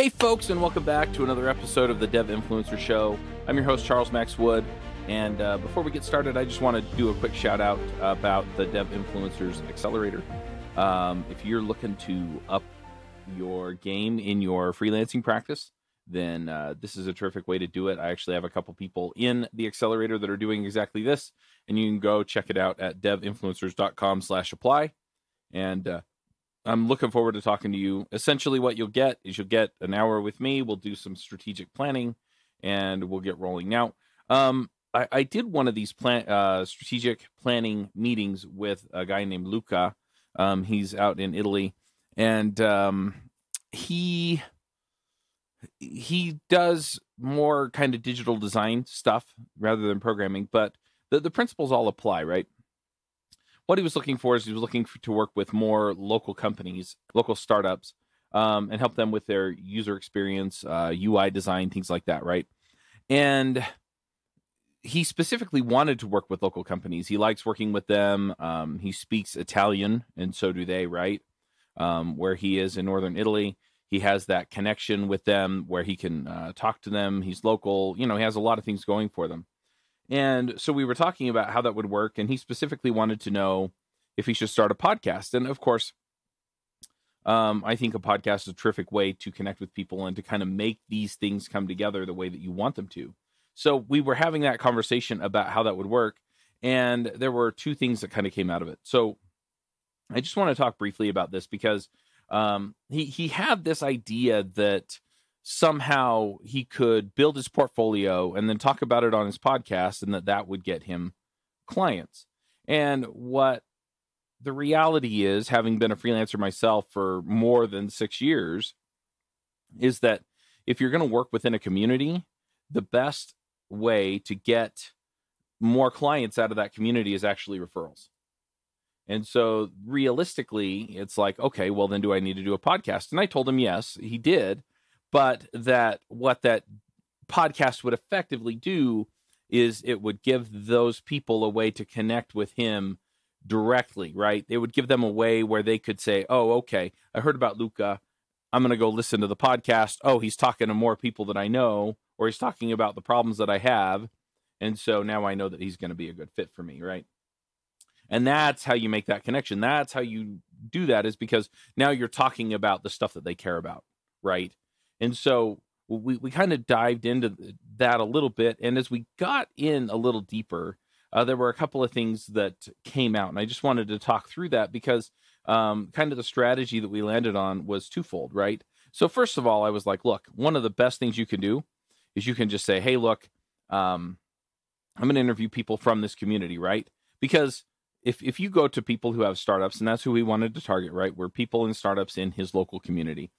Hey folks, and welcome back to another episode of the Dev Influencer Show. I'm your host, Charles Max Wood, and before we get started, I just want to do a quick shout out about the Dev Influencers Accelerator. If you're looking to up your game in your freelancing practice, then this is a terrific way to do it. I actually have a couple people in the accelerator that are doing exactly this, and you can go check it out at devinfluencers.com/apply. And I'm looking forward to talking to you. Essentially, what you'll get is you'll get an hour with me. We'll do some strategic planning, and we'll get rolling. Now, I did one of these strategic planning meetings with a guy named Luca. He's out in Italy, and he does more kind of digital design stuff rather than programming, but the principles all apply, right? What he was looking for is he was looking to work with more local companies, local startups, and help them with their user experience, UI design, things like that, right? And he specifically wanted to work with local companies. He likes working with them. He speaks Italian, and so do they, right? Where he is in northern Italy, he has that connection with them where he can talk to them. He's local. He has a lot of things going for them. And so we were talking about how that would work, and he specifically wanted to know if he should start a podcast. And of course, I think a podcast is a terrific way to connect with people and to kind of make these things come together the way that you want them to. So we were having that conversation about how that would work, and there were two things that kind of came out of it. So I just want to talk briefly about this because he had this idea that somehow he could build his portfolio and then talk about it on his podcast, and that would get him clients. And what the reality is, having been a freelancer myself for more than 6 years, is that if you're going to work within a community, the best way to get more clients out of that community is actually referrals. And so realistically, it's like, okay, well, then do I need to do a podcast? And I told him, yes, he did. But what that podcast would effectively do is it would give those people a way to connect with him directly, right? It would give them a way where they could say, oh, okay, I heard about Luca. I'm going to go listen to the podcast. Oh, he's talking to more people that I know, or he's talking about the problems that I have. And so now I know that he's going to be a good fit for me, right? And that's how you make that connection. That's how you do that, is because now you're talking about the stuff that they care about, right? And so we kind of dived into that a little bit. And as we got in a little deeper, there were a couple of things that came out. And I just wanted to talk through that because kind of the strategy that we landed on was twofold, right? So first of all, I was like, look, one of the best things you can do is you can just say, hey, look, I'm going to interview people from this community, right? Because if you go to people who have startups, and that's who we wanted to target, right? We're people in startups in his local community.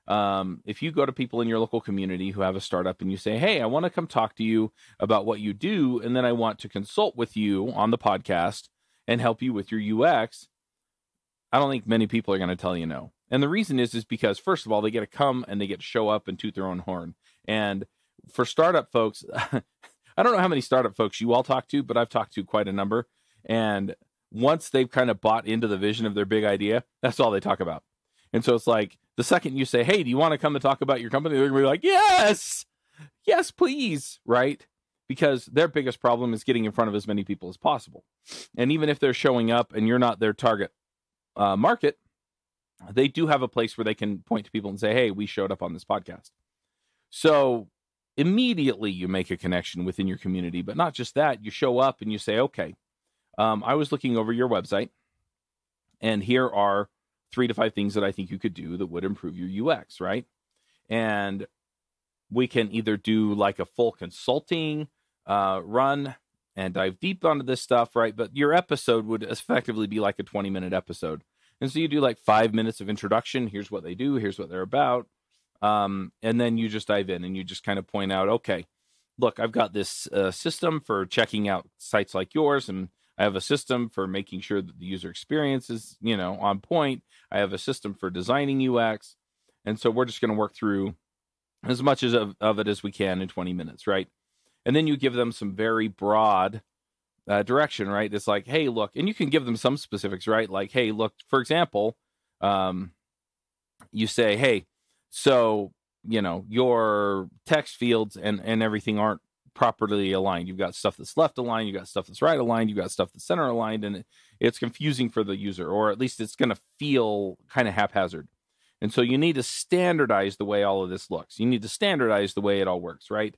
If you go to people in your local community who have a startup and you say, hey, I want to come talk to you about what you do, and then I want to consult with you on the podcast and help you with your UX, I don't think many people are going to tell you no. And the reason is because, first of all, they get to come and they get to show up and toot their own horn. And for startup folks, I don't know how many startup folks you all talk to, but I've talked to quite a number. And once they've kind of bought into the vision of their big idea, that's all they talk about. And so it's like, the second you say, hey, do you want to come and talk about your company? They're going to be like, yes, please, right? Because their biggest problem is getting in front of as many people as possible. And even if they're showing up and you're not their target market, they do have a place where they can point to people and say, hey, we showed up on this podcast. So immediately you make a connection within your community, but not just that. You show up and you say, okay, I was looking over your website, and here are 3 to 5 things that I think you could do that would improve your UX, right? And we can either do like a full consulting run and dive deep onto this stuff, right? But your episode would effectively be like a 20-minute episode. And so you do like 5 minutes of introduction. Here's what they do. Here's what they're about. And then you just dive in and you just kind of point out, okay, look, I've got this system for checking out sites like yours, and I have a system for making sure that the user experience is, on point. I have a system for designing UX. And so we're just going to work through as much of it as we can in 20 minutes, right? And then you give them some very broad direction, right? It's like, hey, look, and you can give them some specifics, right? Like, hey, look, for example, you say, hey, so your text fields and everything aren't properly aligned. You've got stuff that's left aligned, you've got stuff that's right aligned, you've got stuff that's center aligned, and it's confusing for the user, or at least it's going to feel kind of haphazard. And so you need to standardize the way all of this looks. You need to standardize the way it all works, right?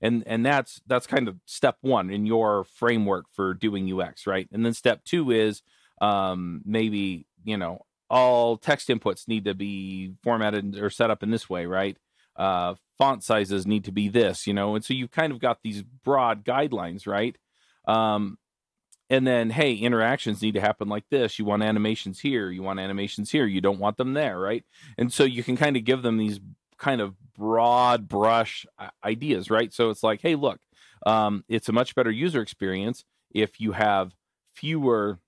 And that's kind of step one in your framework for doing UX, right? And then step two is maybe, all text inputs need to be formatted or set up in this way, right? Font sizes need to be this, and so you've kind of got these broad guidelines, right? And then, hey, interactions need to happen like this. You want animations here. You want animations here. You don't want them there, right? And so you can kind of give them these kind of broad brush ideas, right? So it's like, hey, look, it's a much better user experience if you have fewer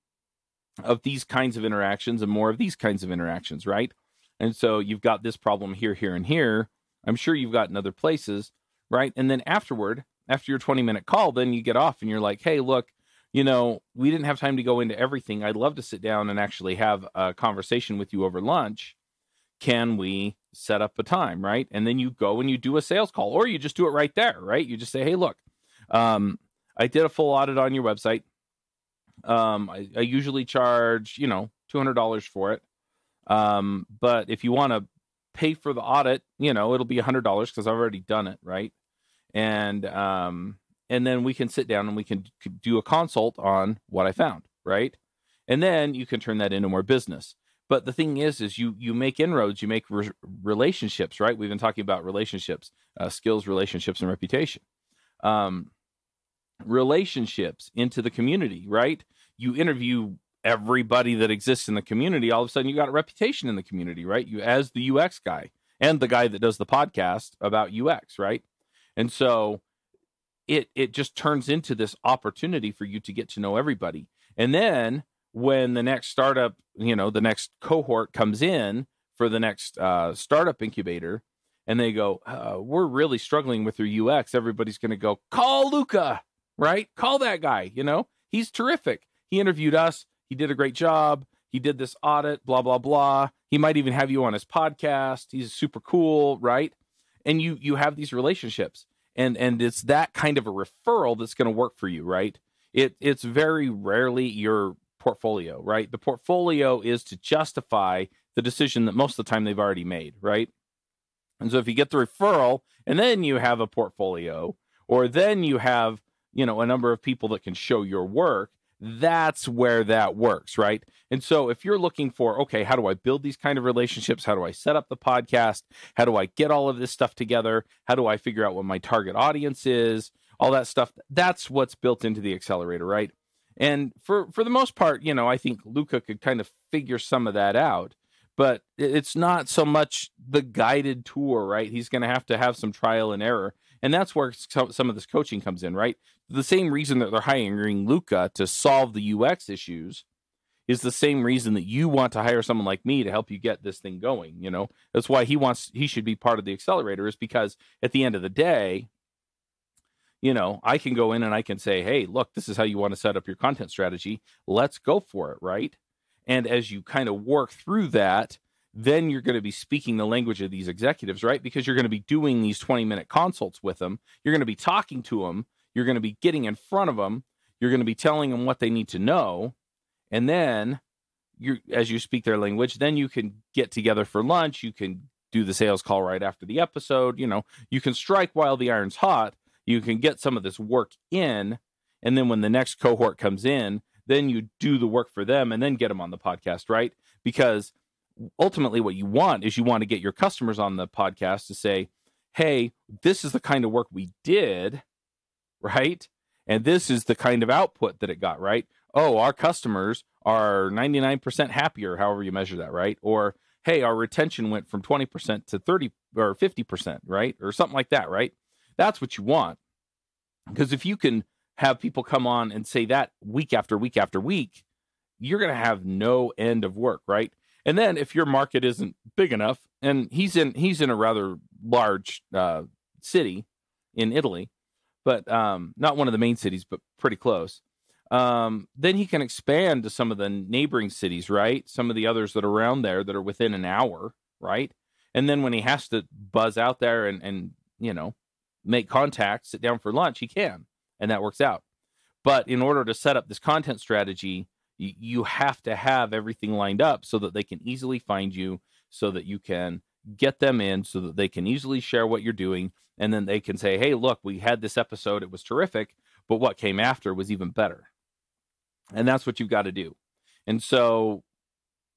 of these kinds of interactions and more of these kinds of interactions, right? And so you've got this problem here, here, and here. I'm sure you've got in other places, right? And then afterward, after your 20-minute call, then you get off and you're like, hey, look, we didn't have time to go into everything. I'd love to sit down and actually have a conversation with you over lunch. Can we set up a time, right? And then you go and you do a sales call, or you just do it right there, right? You just say, hey, look, I did a full audit on your website. I usually charge, $200 for it. But if you want to pay for the audit, it'll be $100 because I've already done it, right? And then we can sit down and we can do a consult on what I found, right? And then you can turn that into more business. But the thing is you make inroads, you make relationships, right? We've been talking about relationships, skills, relationships, and reputation. Relationships into the community, right? You interview everybody that exists in the community. All of a sudden, you got a reputation in the community, right? You as the UX guy and the guy that does the podcast about UX, right? And so it just turns into this opportunity for you to get to know everybody. And then when the next startup, the next cohort comes in for the next startup incubator, and they go, we're really struggling with your UX. Everybody's going to go, call Luca, right? Call that guy, he's terrific. He interviewed us. He did a great job. He did this audit, blah, blah, blah. He might even have you on his podcast. He's super cool, right? And you have these relationships. And it's that kind of a referral that's going to work for you, right? It's very rarely your portfolio, right? The portfolio is to justify the decision that most of the time they've already made, right? And so if you get the referral and then you have a portfolio, or then you have, a number of people that can show your work, that's where that works, right? And so if you're looking for, okay, how do I build these kind of relationships? How do I set up the podcast? How do I get all of this stuff together? How do I figure out what my target audience is? All that stuff, that's what's built into the accelerator, right? And for the most part, I think Luca could kind of figure some of that out, but it's not so much the guided tour, right? He's going to have some trial and error. And that's where some of this coaching comes in, right? The same reason that they're hiring Luca to solve the UX issues is the same reason that you want to hire someone like me to help you get this thing going. That's why he should be part of the accelerator, is because at the end of the day, I can go in and I can say, hey, look, this is how you want to set up your content strategy. Let's go for it, right? And as you kind of work through that, then you're going to be speaking the language of these executives, right? Because you're going to be doing these 20-minute consults with them. You're going to be talking to them. You're going to be getting in front of them. You're going to be telling them what they need to know. And then as you speak their language, then you can get together for lunch. You can do the sales call right after the episode. You can strike while the iron's hot. You can get some of this work in. And then when the next cohort comes in, then you do the work for them and then get them on the podcast, right? Because ultimately what you want is you want to get your customers on the podcast to say, hey, this is the kind of work we did, right? And this is the kind of output that it got, right? Oh, our customers are 99% happier, however you measure that, right? Or, hey, our retention went from 20% to 30 or 50%, right? Or something like that, right? That's what you want. Because if you can have people come on and say that week after week after week, you're going to have no end of work, right? And then if your market isn't big enough, and he's in a rather large city in Italy, but not one of the main cities, but pretty close, then he can expand to some of the neighboring cities, right? Some of the others that are around there that are within an hour, right? And then when he has to buzz out there and make contact, sit down for lunch, he can, and that works out. But in order to set up this content strategy, you have to have everything lined up so that they can easily find you, so that you can get them in, so that they can easily share what you're doing. And then they can say, hey, look, we had this episode. It was terrific, but what came after was even better. And that's what you've got to do. And so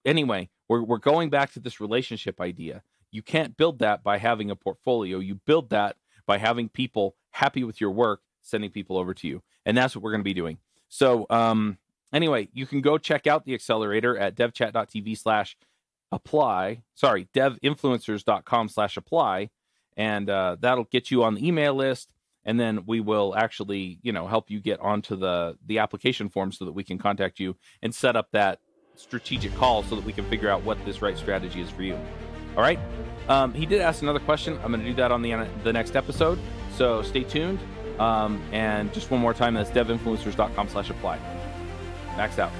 anyway, we're going back to this relationship idea. You can't build that by having a portfolio. You build that by having people happy with your work, sending people over to you. And that's what we're going to be doing. So anyway, you can go check out the accelerator at devchat.tv/apply. Sorry, devinfluencers.com/apply. And that'll get you on the email list. And then we will actually, help you get onto the application form so that we can contact you and set up that strategic call so that we can figure out what this right strategy is for you. All right. He did ask another question. I'm going to do that on the next episode. So stay tuned. And just one more time, that's devinfluencers.com/apply. Maxed out.